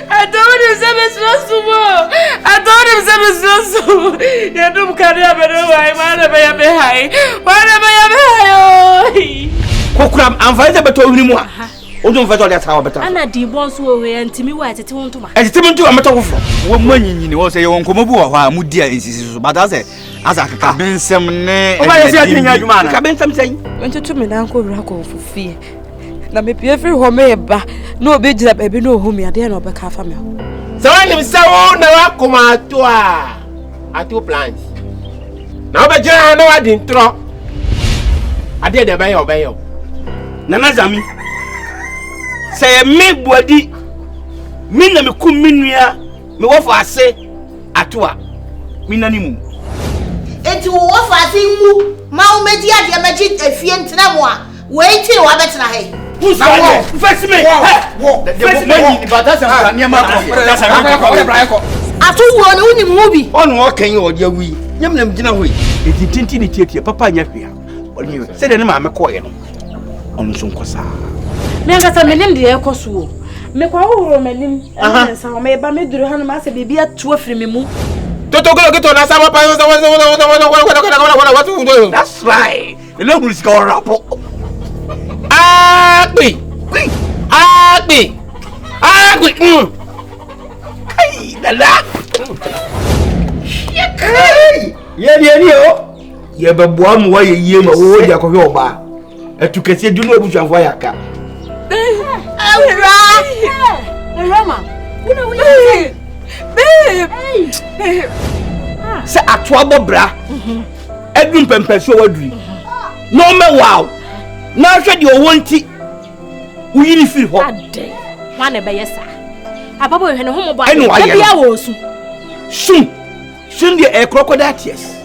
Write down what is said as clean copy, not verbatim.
I told him say me you don't carry a better way. Kokram anfaite beto huni mu a odun fato de tawo beto ana di bon so we antimi wa tete won tuma etimi ntu ameto wofro wo manyinyi wo se ye won komo bu wo ha mu dia ensisi so bada se asa kaka bensem ne o ba ye se atinya adwuma na ka bensem sen ntutu me na ko bra ko fufie na me pie free ho me ba na obegira bebe na ohumi ade na obeka afa me so when say wo na wa koma to a atu plans na obegira na wa di ntro ade de be yo Nana Zami say me body me na me kum menua me wo fa ase atoa me nanimu enti wo fa ase mu ma wo medi ade ma gi afie ntena mo a weiti wa betena he first me the money ni bada se nka ne ma ko atu wo ni woni mu bi ono o kan o de awi nyam nam gina hoyi etintinti ni tietie papa nya hwea oni se de ne ma me ko ye no ono so nkosa me ngasa menim de ekoso me kwa horo menim ensa o me ba me duru hanu ma se bibi atu afiri me mu toto golo na sama pa that's right ele huru sika orapo agbe kai dala ye o ye beboa mu wa ye ma wo ja ko hwe oba etukese du no ebujanfo ayaka Roma babe se atoa bobra edum pempeso waduri no me wow na hwe de owonti uyini firi ho ade wane be yesa ababo hwe ne ho mo bo ade bia wo su sun de crocodile tears